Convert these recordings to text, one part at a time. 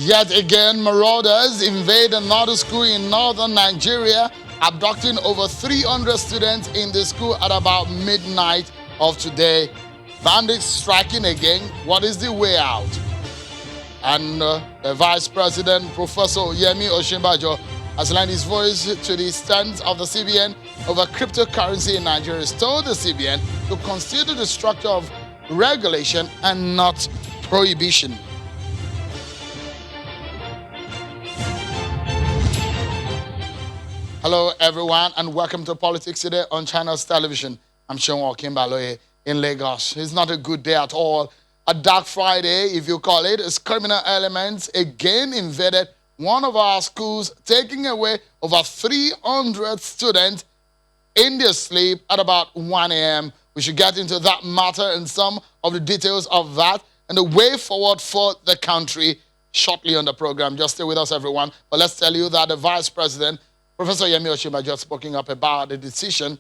Yet again, marauders invade another school in northern Nigeria, abducting over 300 students in the school at about midnight of today. Bandits striking again. What is the way out? And the Vice President, Professor Yemi Osinbajo, has lent his voice to the stance of the CBN over cryptocurrency in Nigeria. He's told the CBN to consider the structure of regulation and not prohibition. Hello, everyone, and welcome to Politics Today on Channels Television. I'm Sean Kimbaloye in Lagos. It's not a good day at all. A dark Friday, if you call it, as criminal elements again invaded one of our schools, taking away over 300 students in their sleep at about 1 a.m. We should get into that matter and some of the details of that and the way forward for the country shortly on the program. Just stay with us, everyone. But let's tell you that the Vice President, Professor Yemi Osinbajo, just spoken up about the decision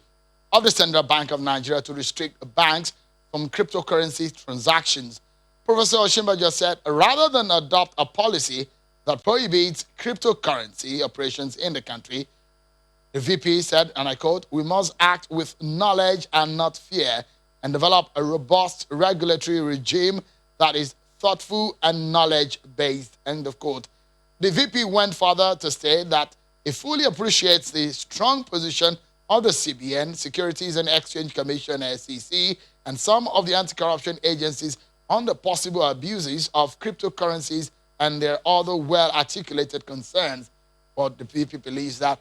of the Central Bank of Nigeria to restrict banks from cryptocurrency transactions. Professor Osinbajo said, rather than adopt a policy that prohibits cryptocurrency operations in the country, the VP said, and I quote, "We must act with knowledge and not fear and develop a robust regulatory regime that is thoughtful and knowledge-based," end of quote. The VP went further to say that he fully appreciates the strong position of the CBN, Securities and Exchange Commission, SEC, and some of the anti-corruption agencies on the possible abuses of cryptocurrencies and their other well-articulated concerns. But the VP believes that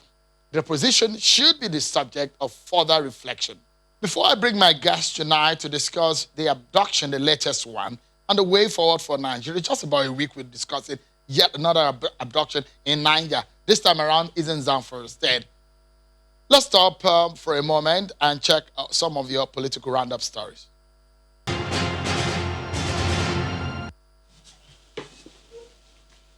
the position should be the subject of further reflection. Before I bring my guest tonight to discuss the abduction, the latest one, and the way forward for Nigeria, just about a week we're discussing yet another abduction in Nigeria. This time around is in Zamfara State. Let's stop for a moment and check some of your political roundup stories.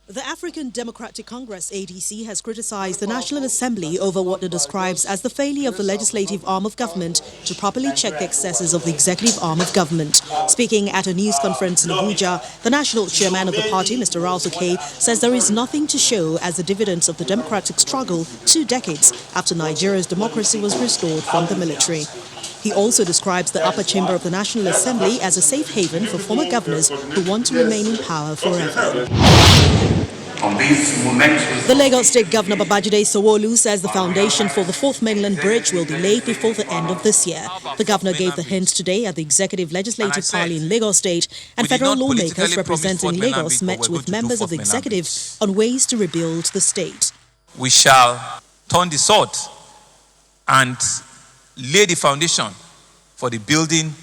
The African Democratic Congress, ADC, has criticized the National Assembly over what it describes as the failure of the legislative arm of government to properly check the excesses of the executive arm of government. Speaking at a news conference in Abuja, the national chairman of the party, Mr. Ralsuke, says there is nothing to show as the dividends of the democratic struggle 2 decades after Nigeria's democracy was restored from the military. He also describes the upper chamber of the National Assembly as a safe haven for former governors who want to remain in power forever. The Lagos State Governor Babajide Sanwo-Olu says the foundation for the Fourth Mainland Bridge will be laid before the end of this year. The governor gave the hint today at the Executive Legislative Party in Lagos State, and federal lawmakers representing Lagos met with members of the executive on ways to rebuild the state. We shall turn the sword and lay the foundation for the building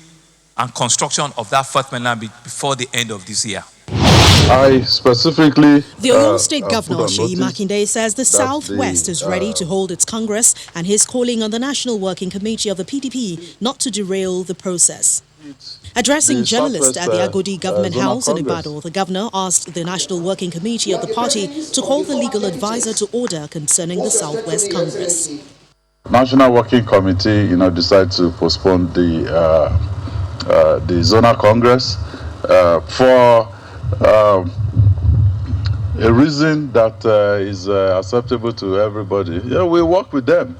and construction of that Fourth Mainland Bridge before the end of this year. I specifically... The Oyo State Governor, Seyi Makinde, says the Southwest is ready to hold its Congress, and he's calling on the National Working Committee of the PDP not to derail the process. Addressing journalists at the Agodi Government House in Ibadan, the governor asked the National Working Committee of the party to call the legal advisor to order concerning the Southwest Congress. National Working Committee, decided to postpone the zonal Congress for a reason that is acceptable to everybody. Yeah, we work with them.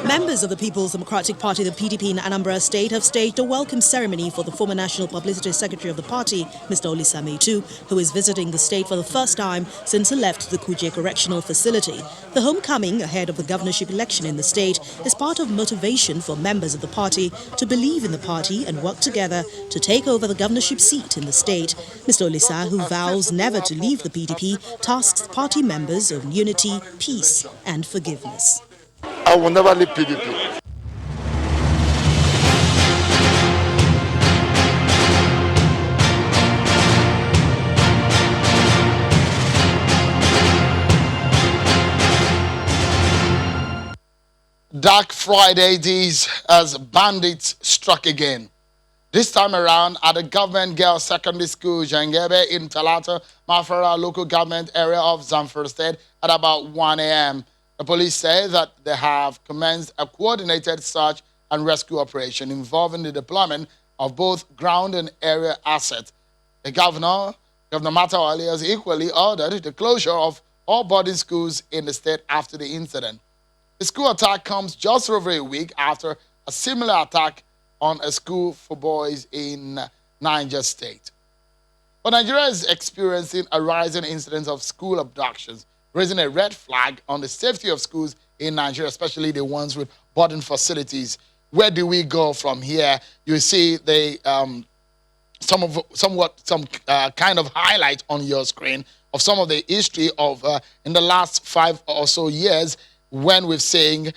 Members of the People's Democratic Party, the PDP in Anambra State, have staged a welcome ceremony for the former National Publicity Secretary of the party, Mr. Olisa Metu, who is visiting the state for the first time since he left the Kuje Correctional Facility. The homecoming ahead of the governorship election in the state is part of motivation for members of the party to believe in the party and work together to take over the governorship seat in the state. Mr. Olisa, who vows never to leave the PDP, tasks party members of unity, peace and forgiveness. I will never leave PDP. Dark Friday this as bandits struck again. This time around at the Government Girls Secondary School, Jangebe in Talata, Mafara local government area of Zamfara State at about 1 a.m. The police say that they have commenced a coordinated search and rescue operation involving the deployment of both ground and area assets. The governor, Governor Matawali, has equally ordered the closure of all boarding schools in the state after the incident. The school attack comes just over a week after a similar attack on a school for boys in Niger State. But Nigeria is experiencing a rising incidence of school abductions, raising a red flag on the safety of schools in Nigeria, especially the ones with boarding facilities. Where do we go from here? You see some kind of highlight on your screen of some of the history of in the last 5 or so years when we've seen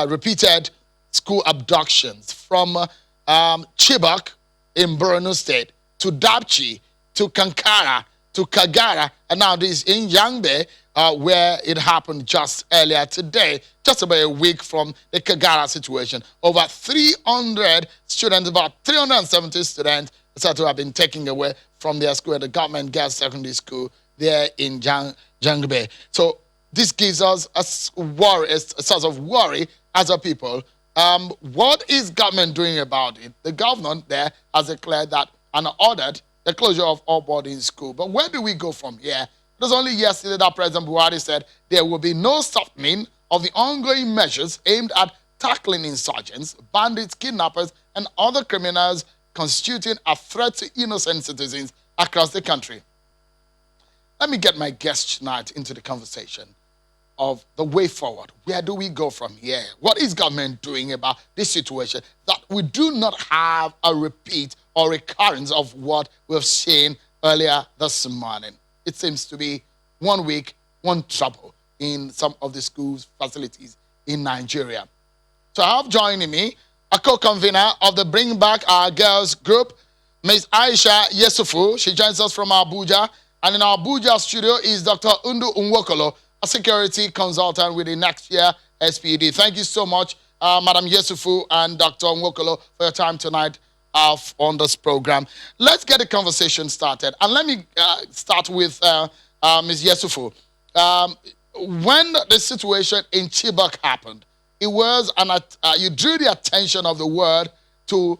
repeated school abductions from Chibok in Borno State to Dapchi to Kankara to Kagara, and now this in Yangbe, where it happened just earlier today, just about a week from the Kagara situation. Over 300 students, about 370 students, said to have been taken away from their school at the government girls secondary school there in Yangbe. So this gives us a worry, a source of worry as a people. What is government doing about it? The government there has declared that and ordered the closure of all boarding school. But where do we go from here? It was only yesterday that President Buhari said there will be no softening of the ongoing measures aimed at tackling insurgents, bandits, kidnappers, and other criminals constituting a threat to innocent citizens across the country. Let me get my guest tonight into the conversation of the way forward. Where do we go from here? What is government doing about this situation that we do not have a repeat or recurrence of what we've seen earlier this morning? It seems to be 1 week, one trouble in some of the schools facilities in Nigeria. So I have joining me a co-convener of the Bring Back Our Girls group, Ms. Aisha Yesufu. She joins us from Abuja. And in our Abuja studio is Dr. Undu Nwokolo, a security consultant with the Next Year SPD. Thank you so much, Madam Yesufu and Dr. Nwokolo, for your time tonight on this program. Let's get the conversation started. And let me start with Ms. Yesufu. When the situation in Chibok happened, it was you drew the attention of the world to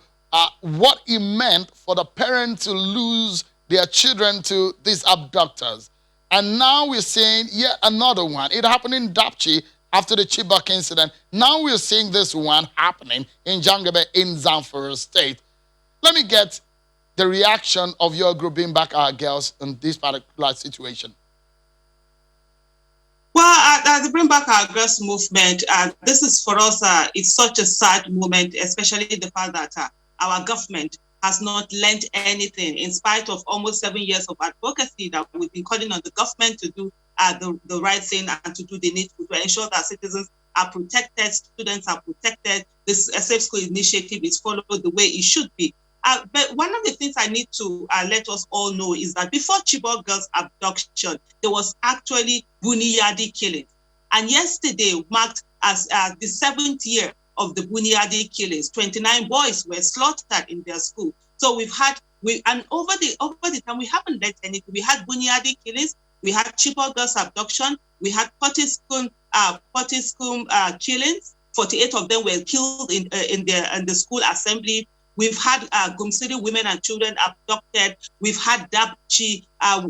what it meant for the parent to lose their children to these abductors. And now we're seeing yet another one. It happened in Dapchi after the Chibok incident. Now we're seeing this one happening in Jangebe in Zamfara State. Let me get the reaction of your group, Bring Back Our Girls, in this particular situation. Well, at the Bring Back Our Girls movement, this is for us, it's such a sad moment, especially the fact that our government has not learned anything in spite of almost 7 years of advocacy that we've been calling on the government to do the right thing and to do the needful to ensure that citizens are protected, students are protected, this Safe School initiative is followed the way it should be. But one of the things I need to let us all know is that before Chibok girls' abduction, there was actually Buniyadi killing. And yesterday marked as the 7th year of the Buniyadi killings. 29 boys were slaughtered in their school. So and over the time, we haven't let anything. We had Buniyadi killings, we had Chibok girls' abduction, we had Potiskum killings. 48 of them were killed in the school assembly. We've had Gumsiri women and children abducted. We've had Dapchi.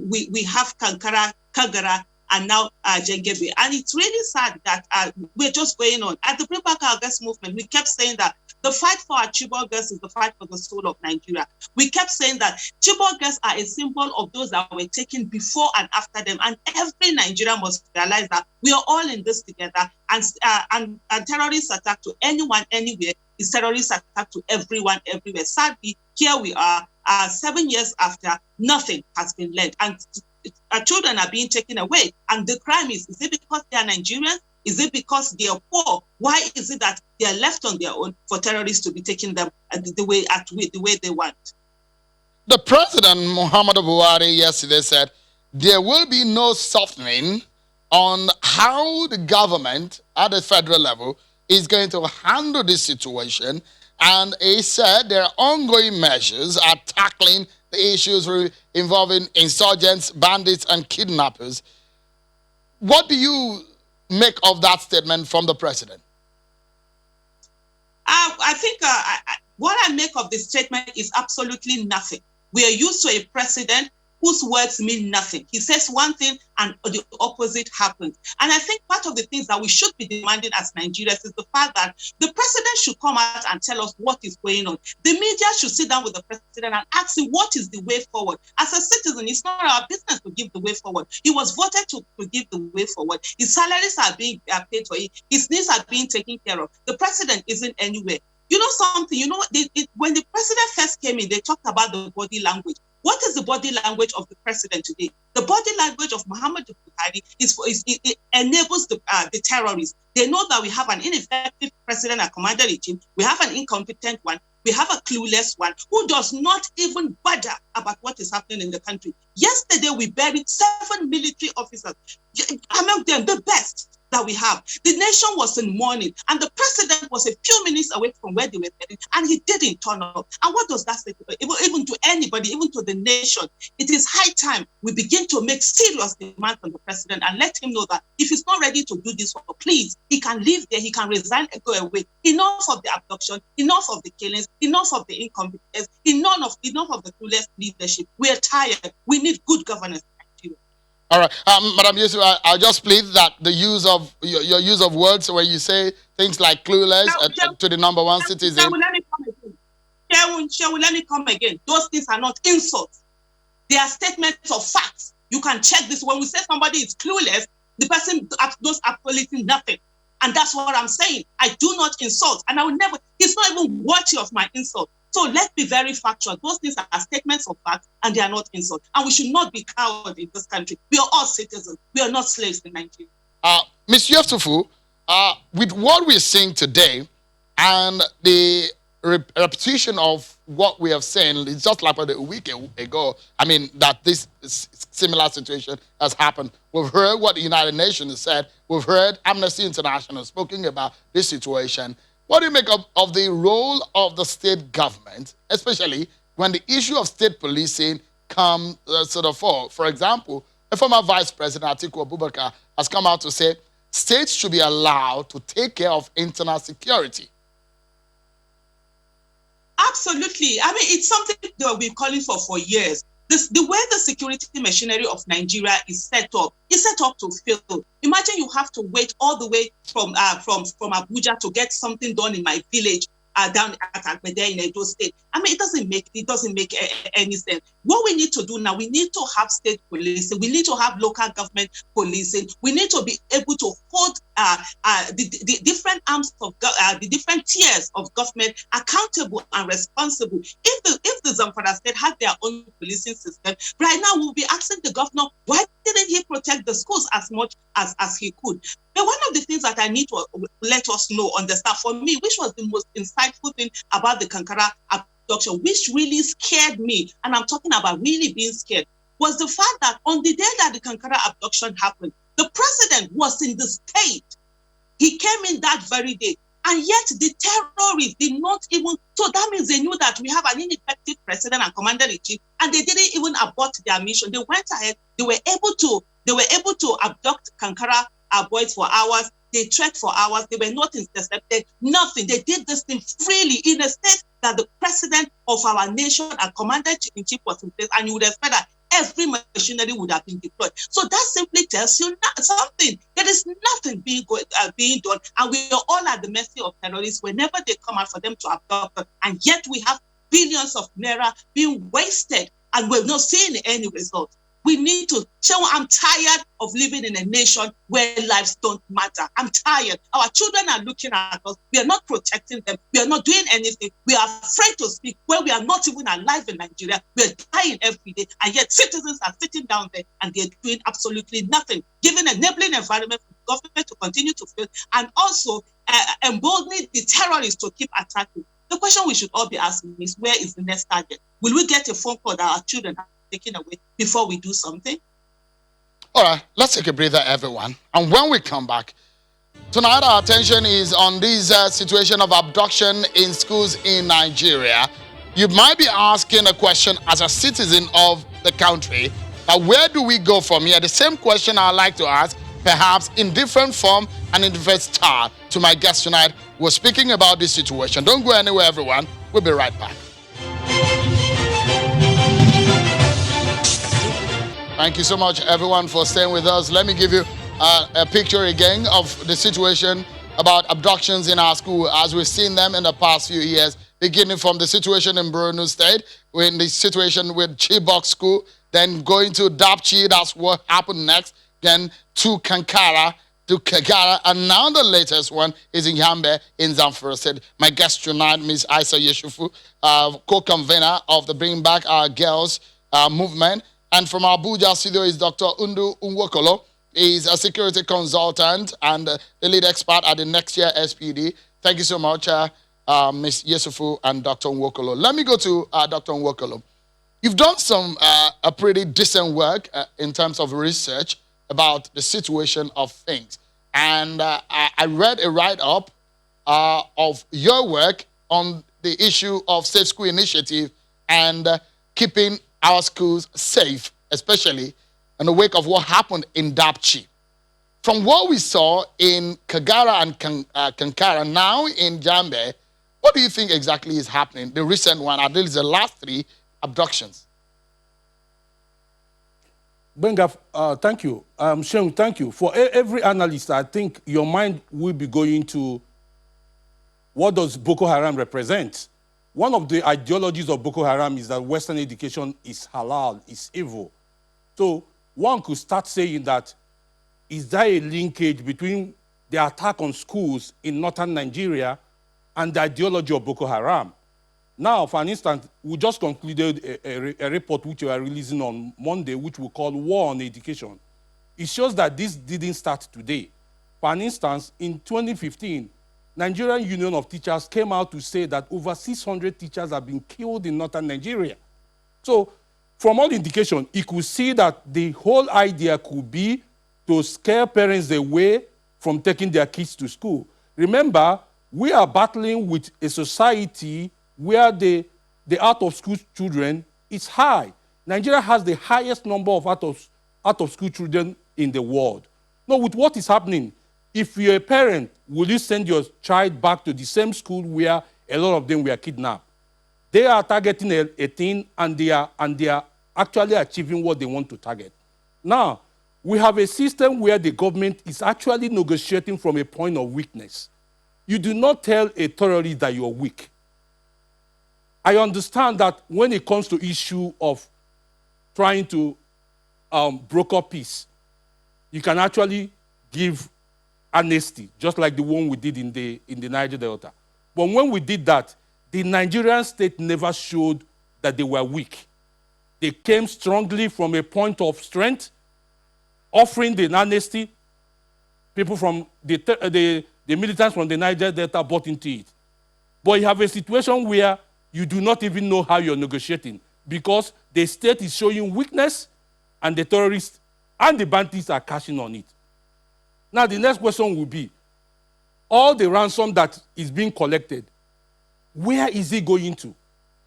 We have Kankara, Kagara, and now Jengebe. And it's really sad that we're just going on. At the Bring Back Our Girls movement, we kept saying that the fight for our Chibok girls is the fight for the soul of Nigeria. We kept saying that Chibok girls are a symbol of those that were taken before and after them. And every Nigerian must realize that we are all in this together. And terrorist attack to anyone, anywhere, is terrorist attack to everyone, everywhere. Sadly, here we are, 7 years after, nothing has been learned. And our children are being taken away. And the crime is it because they are Nigerians? Is it because they are poor? Why is it that they are left on their own for terrorists to be taking them the way they want? The President, Muhammadu Buhari, yesterday said there will be no softening on how the government at the federal level is going to handle this situation. And he said there are ongoing measures at tackling the issues involving insurgents, bandits, and kidnappers. What do you make of that statement from the president? I think what I make of this statement is absolutely nothing. We are used to a president whose words mean nothing. He says one thing and the opposite happens. And I think part of the things that we should be demanding as Nigerians is the fact that the president should come out and tell us what is going on. The media should sit down with the president and ask him what is the way forward. As a citizen, it's not our business to give the way forward. He was voted to give the way forward. His salaries are being paid for. His needs are being taken care of. The president isn't anywhere. You know something, when the president first came in, they talked about the body language. What is the body language of the president today? The body language of Muhammad Buhari it enables the terrorists. They know that we have an ineffective president and commander-in-chief. We have an incompetent one. We have a clueless one who does not even bother about what is happening in the country. Yesterday, we buried 7 military officers, among them the best that we have. The nation was in mourning, and the president was a few minutes away from where they were heading, and he didn't turn up. And what does that say? Even to anybody, even to the nation, it is high time we begin to make serious demands on the president and let him know that if he's not ready to do this work, please, he can leave there, he can resign and go away. Enough of the abduction, enough of the killings, enough of the incompetence, enough of the clueless leadership. We are tired. We need good governance. All right, Madam Yusuf, I'll just plead that the use of your use of words where you say things like clueless to the number one citizen. Let me come again. Those things are not insults. They are statements of facts. You can check this. When we say somebody is clueless, the person does absolutely nothing. And that's what I'm saying. I do not insult. And I will never, he's not even worthy of my insult. So let's be very factual. Those things are statements of fact and they are not insults. And we should not be cowards in this country. We are all citizens. We are not slaves in Nigeria. Ms. Yusufu, with what we're seeing today and the repetition of what we have seen, it's just like a week ago, that this similar situation has happened. We've heard what the United Nations has said. We've heard Amnesty International speaking about this situation. What do you make of the role of the state government, especially when the issue of state policing comes forward? For example, a former Vice President, Atiku Abubakar, has come out to say states should be allowed to take care of internal security. Absolutely. It's something that we've been calling for years. The way the security machinery of Nigeria is set up to fail. Imagine you have to wait all the way from Abuja to get something done in my village down at Agbede in Edo State. It doesn't make any sense. What we need to do now, we need to have state policing. We need to have local government policing. We need to be able to hold the different arms of the different tiers of government accountable and responsible. If the Zamfara state had their own policing system, right now we'll be asking the governor, why didn't he protect the schools as much as he could? But one of the things that I need to let us know, understand for me, which was the most insightful thing about the Kankara abduction, which really scared me, and I'm talking about really being scared, was the fact that on the day that the Kankara abduction happened, the president was in the state. He came in that very day, and yet the terrorists did not even, so that means they knew that we have an ineffective president and commander-in-chief, and they didn't even abort their mission. They went ahead, they were able to abduct Kankara boys for hours. They trekked for hours. They were not intercepted. Nothing. They did this thing freely in a state that the president of our nation and commander-in-chief was in place, and you would expect that every machinery would have been deployed. So that simply tells you something. There is nothing being done, and we are all at the mercy of terrorists whenever they come out for them to abduct us. And yet we have billions of naira being wasted, and we're not seeing any results. We need to show I'm tired of living in a nation where lives don't matter. I'm tired. Our children are looking at us. We are not protecting them. We are not doing anything. We are afraid to speak where we are not even alive in Nigeria. We are dying every day. And yet citizens are sitting down there and they're doing absolutely nothing, giving an enabling environment for the government to continue to fail and also emboldening the terrorists to keep attacking. The question we should all be asking is, where is the next target? Will we get a phone call that our children are taken away before we do something? All right, let's take a breather, everyone. And when we come back, tonight our attention is on this situation of abduction in schools in Nigeria. You might be asking a question as a citizen of the country, where do we go from here? The same question I'd like to ask, perhaps in different form and in different style, to my guest tonight. We're speaking about this situation. Don't go anywhere, everyone. We'll be right back. Thank you so much, everyone, for staying with us. Let me give you a picture again of the situation about abductions in our school as we've seen them in the past few years, beginning from the situation in Borno State, in the situation with Chibok School, then going to Dapchi, that's what happened next, then to Kankara, to Kagara, and now the latest one is in Yambe in Zamfara State. My guest tonight, Ms. Isa Yeshufu, co-convener of the Bring Back Our Girls movement. And from Abuja studio is Dr. Undu Unwokolo. He's a security consultant and the lead expert at the next year SPD. Thank you so much, Ms. Yesufu and Dr. Unwokolo. Let me go to Dr. Unwokolo. You've done some a pretty decent work in terms of research about the situation of things. And I read a write-up of your work on the issue of Safe School Initiative and keeping our schools safe, especially in the wake of what happened in Dapchi. From what we saw in Kagara and Kankara, now in Jambe, what do you think exactly is happening? The recent one, at least the last 3 abductions. Benga, thank you. Sheung, thank you. For every analyst, I think your mind will be going to what does Boko Haram represent? One of the ideologies of Boko Haram is that Western education is halal, is evil. So one could start saying that, is there a linkage between the attack on schools in northern Nigeria and the ideology of Boko Haram? Now, for an instance, we just concluded a report which we are releasing on Monday, which we call War on Education. It shows that this didn't start today. For an instance, in 2015, Nigerian Union of Teachers came out to say that over 600 teachers have been killed in northern Nigeria. So, from all indication, you could see that the whole idea could be to scare parents away from taking their kids to school. Remember, we are battling with a society where the out-of-school children is high. Nigeria has the highest number of out-of-school children in the world. Now, with what is happening, if you're a parent, will you send your child back to the same school where a lot of them were kidnapped? They are targeting a thing, and they are actually achieving what they want to target. Now, we have a system where the government is actually negotiating from a point of weakness. You do not tell a terrorist that you're weak. I understand that when it comes to issue of trying to broker peace, you can actually give amnesty, just like the one we did in the Niger Delta. But when we did that, the Nigerian state never showed that they were weak. They came strongly from a point of strength, offering the amnesty. People from the militants from the Niger Delta bought into it. But you have a situation where you do not even know how you're negotiating because the state is showing weakness and the terrorists and the bandits are cashing on it. Now, the next question will be, all the ransom that is being collected, where is it going to?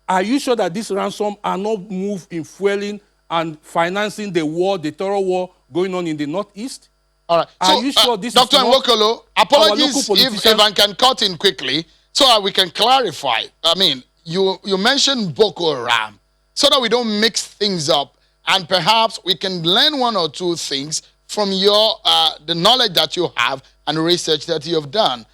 Are you sure that this ransom are not moved in fueling and financing the war, the terror war going on in the Northeast? All right. Are you sure this Dr. is not Nwokolo, apologies if I can cut in quickly so that we can clarify. I mean, you mentioned Boko Haram so that we don't mix things up and perhaps we can learn 1 or 2 things from your the knowledge that you have and research that you have done.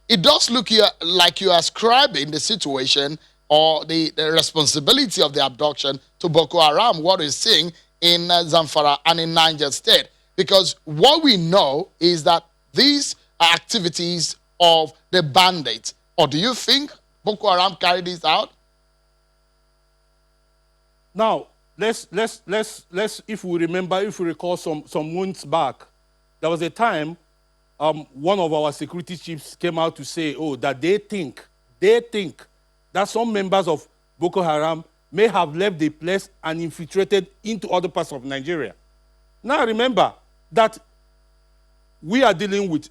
It does look like you are ascribing the situation or the responsibility of the abduction to Boko Haram, what we're seeing in Zamfara and in Niger State. Because what we know is that these are activities of the bandits. Or do you think Boko Haram carried this out? Now, let's if we recall some months back, there was a time one of our security chiefs came out to say, that they think that some members of Boko Haram may have left the place and infiltrated into other parts of Nigeria. Now remember that we are dealing with,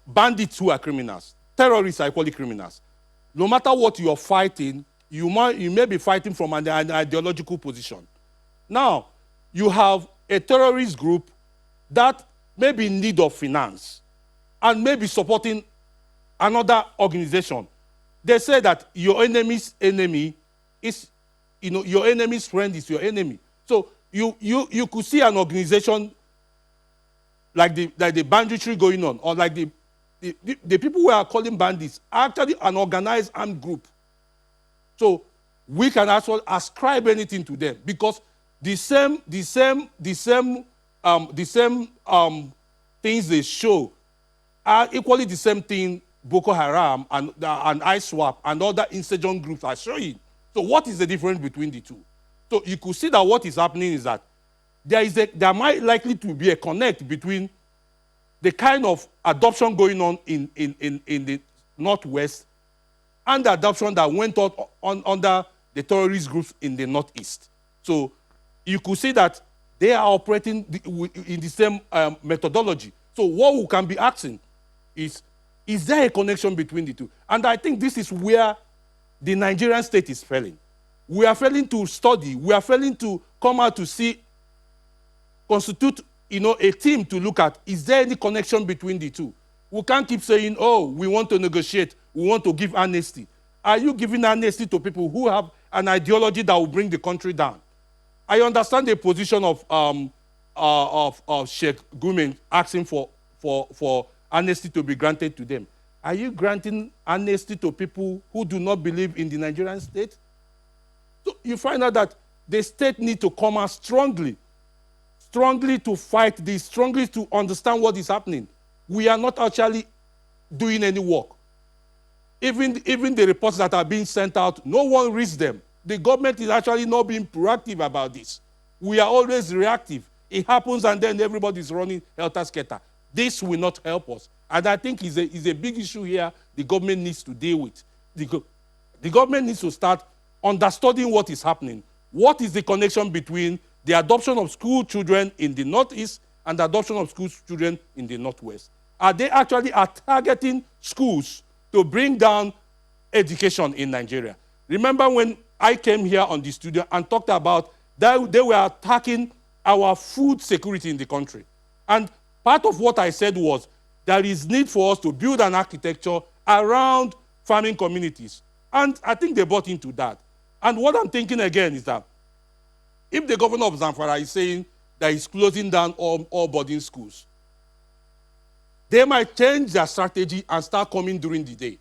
bandits who are criminals. Terrorists are equally criminals. No matter what you are fighting, you may be fighting from an ideological position. Now, you have a terrorist group that may be in need of finance and may be supporting another organization. They say that your enemy's enemy is, your enemy's friend is your enemy. So you could see an organization like the banditry going on, or like the people who are calling bandits are actually an organized armed group. So we can actually ascribe anything to them, because the same things they show are equally the same thing Boko Haram and ISWAP and other insurgent groups are showing. So what is the difference between the two? So you could see that what is happening is that there might likely to be a connect between the kind of adoption going on in the Northwest and the adoption that went on under the terrorist groups in the Northeast. So you could see that they are operating in the same methodology. So what we can be asking is there a connection between the two? And I think this is where the Nigerian state is failing. We are failing to study. We are failing to come out to constitute, a team to look at, is there any connection between the two? We can't keep saying, oh, we want to negotiate, we want to give amnesty. Are you giving amnesty to people who have an ideology that will bring the country down? I understand the position of Sheikh Gumi asking for amnesty to be granted to them. Are you granting amnesty to people who do not believe in the Nigerian state? So you find out that the state needs to come out strongly to fight this, strongly to understand what is happening. We are not actually doing any work. Even the reports that are being sent out, no one reads them. The government is actually not being proactive about this. We are always reactive. It happens and then everybody's running helter-skelter. This will not help us. And I think is a big issue here the government needs to deal with. The government needs to start understanding what is happening. What is the connection between the adoption of school children in the Northeast and the adoption of school children in the Northwest? Are they actually targeting schools to bring down education in Nigeria? Remember when I came here on the studio and talked about that they were attacking our food security in the country. And part of what I said was there is need for us to build an architecture around farming communities. And I think they bought into that. And what I'm thinking again is that if the governor of Zamfara is saying that he's closing down all boarding schools, they might change their strategy and start coming during the day.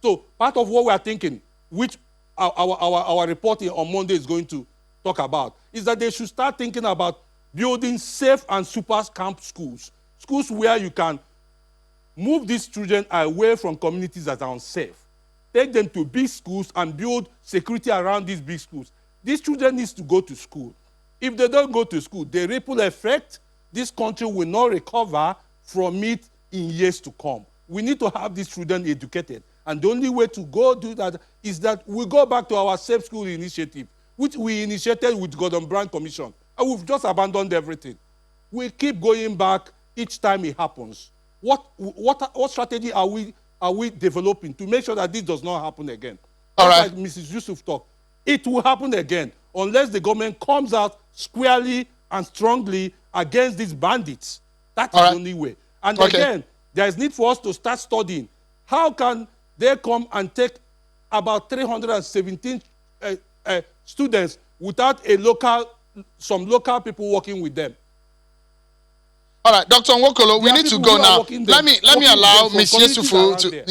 So part of what we are thinking, which our reporting on Monday is going to talk about, is that they should start thinking about building safe and super camp schools. Schools where you can move these children away from communities that are unsafe. Take them to big schools and build security around these big schools. These children need to go to school. If they don't go to school, the ripple effect, this country will not recover from it in years to come. We need to have these children educated. And the only way to go do that is that we go back to our Safe School initiative, which we initiated with Gordon Brown Commission. And we've just abandoned everything. We keep going back each time it happens. What strategy are we developing to make sure that this does not happen again? All right. Like Mrs. Yusuf talked, it will happen again unless the government comes out squarely and strongly against these bandits. That's the only way. And again, there is need for us to start studying. How can they come and take about 317 students without some local people working with them? All right, Dr. Nwokolo, we need to go now. Let me allow Ms. Yesufu to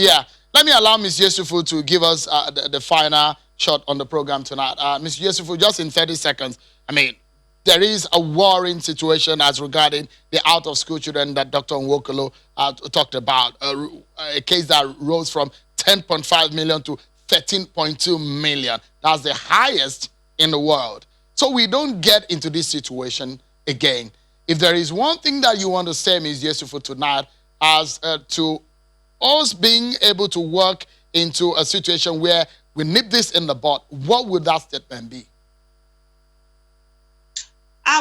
Let me allow Ms. Yesufu to give us the final shot on the program tonight. Ms. Yesufu, just in 30 seconds. I mean, there is a worrying situation as regarding the out-of-school children that Dr. Nwokolo talked about. A case that rose from 10.5 million to 13.2 million. That's the highest in the world. So we don't get into this situation again. If there is one thing that you want to say, Ms. Yesufu, tonight, as to us being able to work into a situation where we nip this in the bud, what would that statement be?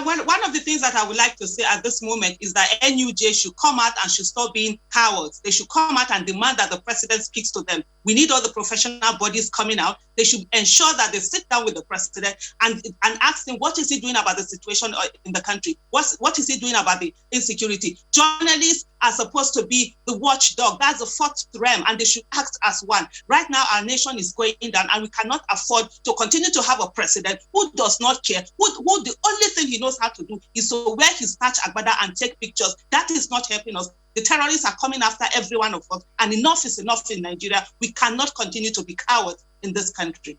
One of the things that I would like to say at this moment is that NUJ should come out and should stop being cowards. They should come out and demand that the president speaks to them. We need all the professional bodies coming out. They should ensure that they sit down with the president and ask him what is he doing about the situation in the country. What is he doing about the insecurity? Journalists are supposed to be the watchdog. That's the fourth realm, and they should act as one. Right now, our nation is going down, and we cannot afford to continue to have a president who does not care, who the only thing he he knows how to do is to wear his patch agbada and take pictures. That is not helping us. The terrorists are coming after every one of us, and enough is enough in Nigeria. We cannot continue to be cowards in this country.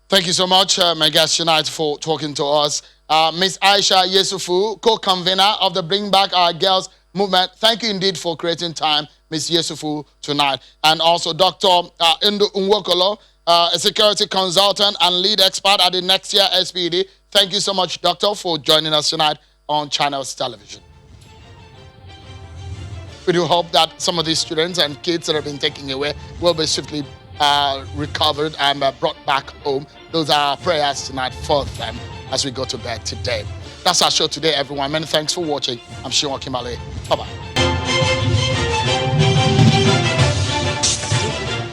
Thank you so much, my guest tonight, for talking to us. Ms. Aisha Yesufu, co-convener of the Bring Back Our Girls movement. Thank you indeed for creating time, Ms. Yesufu, tonight. And also Dr. Indu Nwokolo, a security consultant and lead expert at the next year SPD. Thank you so much, Doctor, for joining us tonight on Channels Television. We do hope that some of these students and kids that have been taken away will be swiftly recovered and brought back home. Those are our prayers tonight for them as we go to bed today. That's our show today, everyone. Many thanks for watching. I'm Sean Kimale. Bye-bye.